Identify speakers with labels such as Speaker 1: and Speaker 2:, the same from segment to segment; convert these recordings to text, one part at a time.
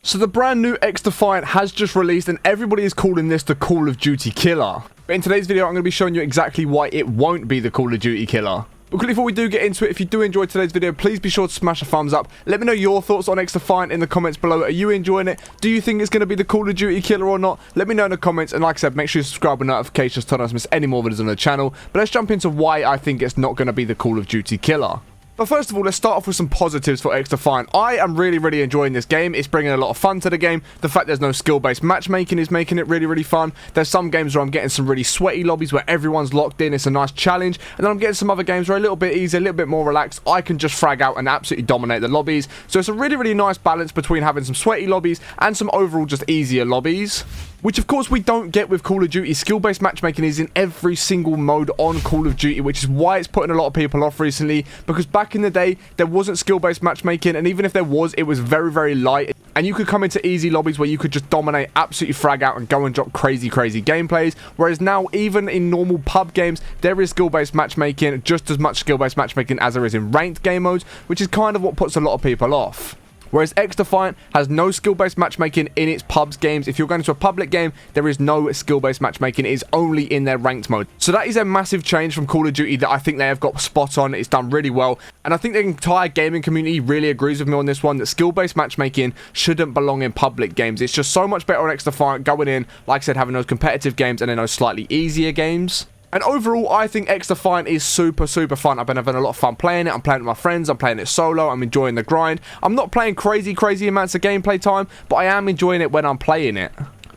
Speaker 1: So the brand new Xdefiant has just released and everybody is calling this the Call of Duty killer. But in today's video, I'm going to be showing you exactly why it won't be the Call of Duty killer. But before we do get into it, if you do enjoy today's video, please be sure to smash a thumbs up. Let me know your thoughts on Xdefiant in the comments below. Are you enjoying it? Do you think it's going to be the Call of Duty killer or not? Let me know in the comments. And like I said, make sure you subscribe with notifications so you don't miss any more videos on the channel. But let's jump into why I think it's not going to be the Call of Duty killer. But first of all, let's start off with some positives for Xdefiant. I am really enjoying this game. It's bringing a lot of fun to the game. The fact there's no skill-based matchmaking is making it really fun. There's some games where I'm getting some really sweaty lobbies where everyone's locked in. It's a nice challenge. And then I'm getting some other games where a little bit easier, a little bit more relaxed. I can just frag out and absolutely dominate the lobbies. So it's a really nice balance between having some sweaty lobbies and some overall just easier lobbies. Which of course we don't get with Call of Duty. Skill-based matchmaking is in every single mode on Call of Duty, which is why it's putting a lot of people off recently. Because back in the day, there wasn't skill-based matchmaking, and even if there was, it was very light. And you could come into easy lobbies where you could just dominate, absolutely frag out, and go and drop crazy gameplays. Whereas now, even in normal pub games, there is skill-based matchmaking, just as much skill-based matchmaking as there is in ranked game modes, which is kind of what puts a lot of people off. Whereas Xdefiant has no skill-based matchmaking in its pubs games. If you're going to a public game, there is no skill-based matchmaking. It is only in their ranked mode. So that is a massive change from Call of Duty that I think they have got spot on. It's done really well. And I think the entire gaming community really agrees with me on this one, that skill-based matchmaking shouldn't belong in public games. It's just so much better on Xdefiant going in, like I said, having those competitive games and then those slightly easier games. And overall, I think Xdefiant is super fun. I've been having a lot of fun playing it. I'm playing it with my friends. I'm playing it solo. I'm enjoying the grind. I'm not playing crazy amounts of gameplay time, but I am enjoying it when I'm playing it.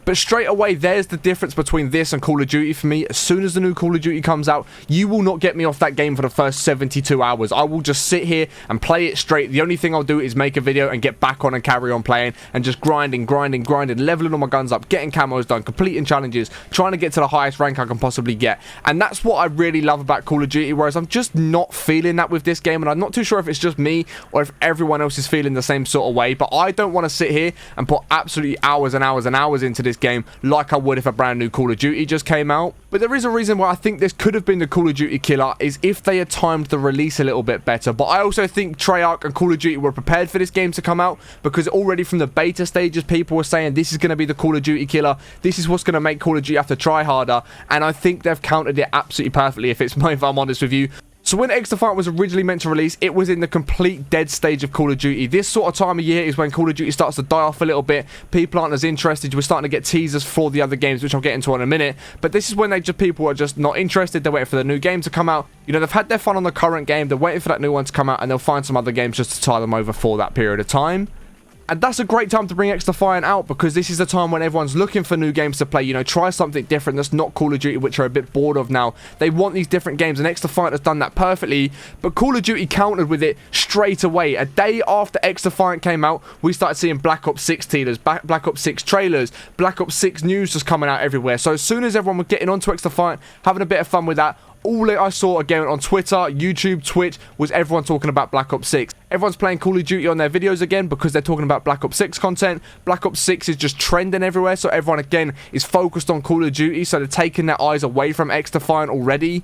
Speaker 1: But straight away, there's the difference between this and Call of Duty for me. As soon as the new Call of Duty comes out, you will not get me off that game for the first 72 hours. I will just sit here and play it straight. The only thing I'll do is make a video and get back on and carry on playing and just grinding, leveling all my guns up, getting camos done, completing challenges, trying to get to the highest rank I can possibly get. And that's what I really love about Call of Duty, whereas I'm just not feeling that with this game, and I'm not too sure if it's just me or if everyone else is feeling the same sort of way. But I don't want to sit here and put absolutely hours and hours into this game like I would if a brand new Call of Duty just came out. But there is a reason why I think this could have been the Call of Duty killer, is if they had timed the release a little bit better. But I also think Treyarch and Call of Duty were prepared for this game to come out, because already from the beta stages people were saying this is going to be the Call of Duty killer, this is what's going to make Call of Duty have to try harder, and I think they've countered it absolutely perfectly, if I'm honest with you. So when Xdefiant was originally meant to release, it was in the complete dead stage of Call of Duty. This sort of time of year is when Call of Duty starts to die off a little bit. People aren't as interested. We're starting to get teasers for the other games, which I'll get into in a minute. But this is when people are just not interested. They're waiting for the new game to come out. You know, they've had their fun on the current game. They're waiting for that new one to come out, and they'll find some other games just to tie them over for that period of time. And that's a great time to bring Xdefiant out, because this is the time when everyone's looking for new games to play. You know, try something different that's not Call of Duty, which are a bit bored of now. They want these different games, and Xdefiant has done that perfectly. But Call of Duty countered with it straight away. A day after Xdefiant came out, we started seeing Black Ops 6 teasers, Black Ops 6 trailers, Black Ops 6 news just coming out everywhere. So as soon as everyone was getting onto Xdefiant, having a bit of fun with that, all I saw again on Twitter, YouTube, Twitch, was everyone talking about Black Ops 6. Everyone's playing Call of Duty on their videos again because they're talking about Black Ops 6 content. Black Ops 6 is just trending everywhere, so everyone again is focused on Call of Duty, so they're taking their eyes away from Xdefiant already.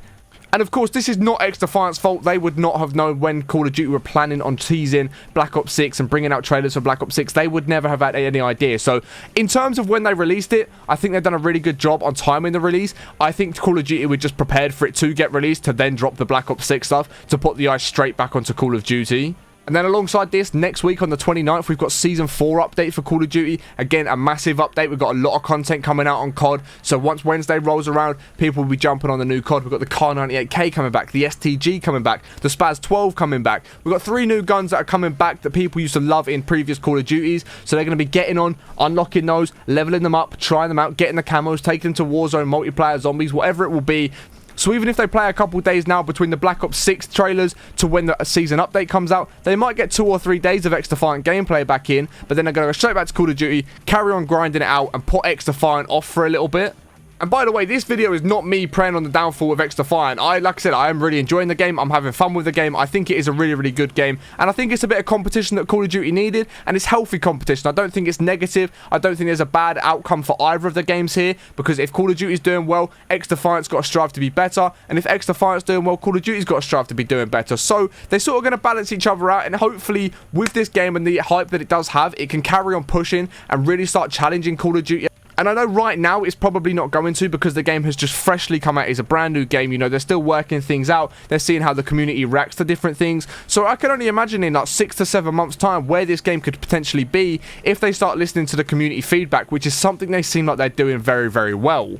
Speaker 1: And of course, this is not Xdefiant's fault. They would not have known when Call of Duty were planning on teasing Black Ops 6 and bringing out trailers for Black Ops 6. They would never have had any idea. So in terms of when they released it, I think they've done a really good job on timing the release. I think Call of Duty were just prepared for it to get released, to then drop the Black Ops 6 stuff, to put the eyes straight back onto Call of Duty. And then alongside this, next week on the 29th, we've got Season 4 update for Call of Duty. Again, a massive update. We've got a lot of content coming out on COD. So once Wednesday rolls around, people will be jumping on the new COD. We've got the Car 98K coming back, the STG coming back, the Spaz 12 coming back. We've got 3 new guns that are coming back that people used to love in previous Call of Duties. So they're going to be getting on, unlocking those, leveling them up, trying them out, getting the camos, taking them to Warzone, multiplayer, zombies, whatever it will be. So even if they play a couple days now between the Black Ops 6 trailers to when the season update comes out, they might get 2 or 3 days of Xdefiant gameplay back in, but then they're going to go straight back to Call of Duty, carry on grinding it out, and put Xdefiant off for a little bit. And by the way, this video is not me preying on the downfall of Xdefiant. Like I said, I am really enjoying the game. I'm having fun with the game. I think it is a really, really good game. And I think it's a bit of competition that Call of Duty needed. And it's healthy competition. I don't think it's negative. I don't think there's a bad outcome for either of the games here. Because if Call of Duty is doing well, Xdefiant's got to strive to be better. And if Xdefiant's doing well, Call of Duty's got to strive to be doing better. So they're sort of going to balance each other out. And hopefully, with this game and the hype that it does have, it can carry on pushing and really start challenging Call of Duty. And I know right now it's probably not going to, because the game has just freshly come out. It's a brand new game. You know, they're still working things out. They're seeing how the community reacts to different things. So I can only imagine in like 6 to 7 months time where this game could potentially be if they start listening to the community feedback, which is something they seem like they're doing very, very well.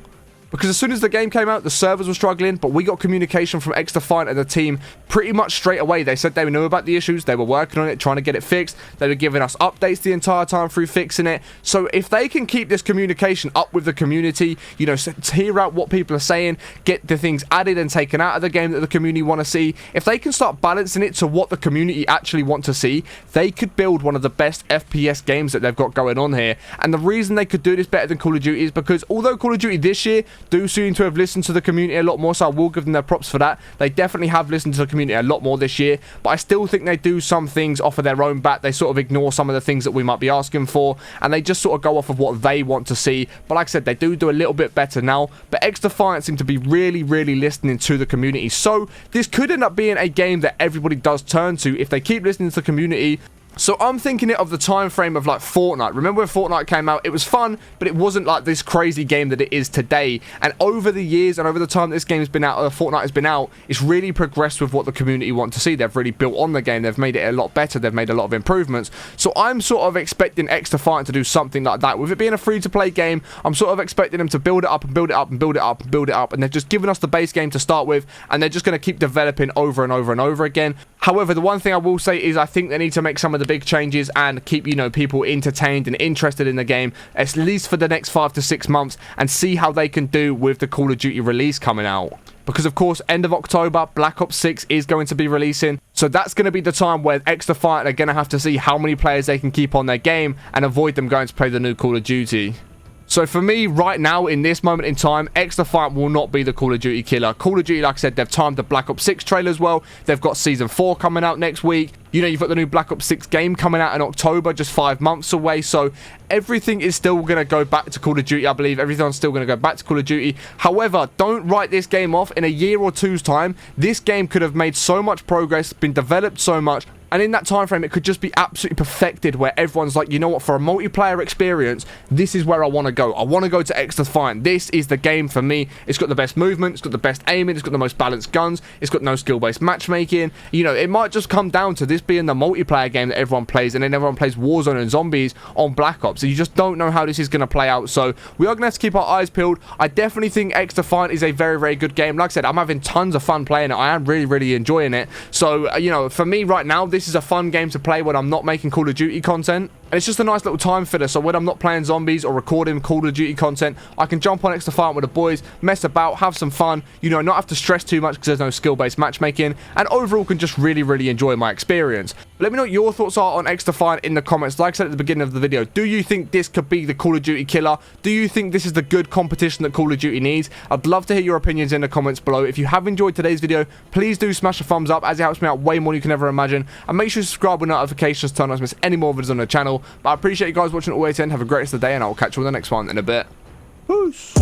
Speaker 1: Because as soon as the game came out, the servers were struggling, but we got communication from Xdefiant and the team pretty much straight away. They said they knew about the issues, they were working on it, trying to get it fixed. They were giving us updates the entire time through fixing it. So if they can keep this communication up with the community, you know, hear out what people are saying, get the things added and taken out of the game that the community want to see, if they can start balancing it to what the community actually want to see, they could build one of the best FPS games that they've got going on here. And the reason they could do this better than Call of Duty is because although Call of Duty this year do seem to have listened to the community a lot more, so I will give them their props for that. They definitely have listened to the community a lot more this year, but I still think they do some things off of their own bat. They sort of ignore some of the things that we might be asking for, and they just sort of go off of what they want to see. But like I said, they do a little bit better now, but Xdefiant seem to be really, really listening to the community. So this could end up being a game that everybody does turn to if they keep listening to the community. So I'm thinking it of the time frame of like Fortnite. Remember when Fortnite came out? It was fun, but it wasn't like this crazy game that it is today. And over the years and over the time this game has been out, Fortnite has been out, it's really progressed with what the community want to see. They've really built on the game. They've made it a lot better. They've made a lot of improvements. So I'm sort of expecting Xdefiant to do something like that. With it being a free-to-play game, I'm sort of expecting them to build it up and build it up and build it up and build it up. And they've just given us the base game to start with, and they're just going to keep developing over and over and over again. However, the one thing I will say is I think they need to make some of the big changes and keep, you know, people entertained and interested in the game, at least for the next 5 to 6 months, and see how they can do with the Call of Duty release coming out. Because, of course, end of October, Black Ops 6 is going to be releasing. So that's going to be the time where Xdefiant are going to have to see how many players they can keep on their game and avoid them going to play the new Call of Duty. So for me, right now, in this moment in time, Xdefiant will not be the Call of Duty killer. Call of Duty, like I said, they've timed the Black Ops 6 trailer as well. They've got Season 4 coming out next week. You know, you've got the new Black Ops 6 game coming out in October, just 5 months away. So everything is still going to go back to Call of Duty, I believe. Everything's still going to go back to Call of Duty. However, don't write this game off. In a year or two's time, this game could have made so much progress, been developed so much, and in that time frame, it could just be absolutely perfected, where everyone's like, you know what, for a multiplayer experience, this is where I want to go. I want to go to Xdefiant. This is the game for me. It's got the best movement. It's got the best aiming. It's got the most balanced guns. It's got no skill-based matchmaking. You know, it might just come down to this being the multiplayer game that everyone plays, and then everyone plays Warzone and Zombies on Black Ops. So you just don't know how this is going to play out. So we are going to have to keep our eyes peeled. I definitely think Xdefiant is a very, very good game. Like I said, I'm having tons of fun playing it. I am really, really enjoying it. So, you know, for me right now, this is a fun game to play when I'm not making Call of Duty content. And it's just a nice little time filler, so when I'm not playing Zombies or recording Call of Duty content, I can jump on Xdefiant with the boys, mess about, have some fun, you know, not have to stress too much because there's no skill-based matchmaking, and overall can just really, really enjoy my experience. Let me know what your thoughts are on Xdefiant in the comments. Like I said at the beginning of the video, do you think this could be the Call of Duty killer? Do you think this is the good competition that Call of Duty needs? I'd love to hear your opinions in the comments below. If you have enjoyed today's video, please do smash a thumbs up, as it helps me out way more than you can ever imagine. And make sure you subscribe with notifications to not miss any more videos on the channel. But I appreciate you guys watching all the way to the end. Have a great rest of the day, and I will catch you on the next one in a bit. Peace.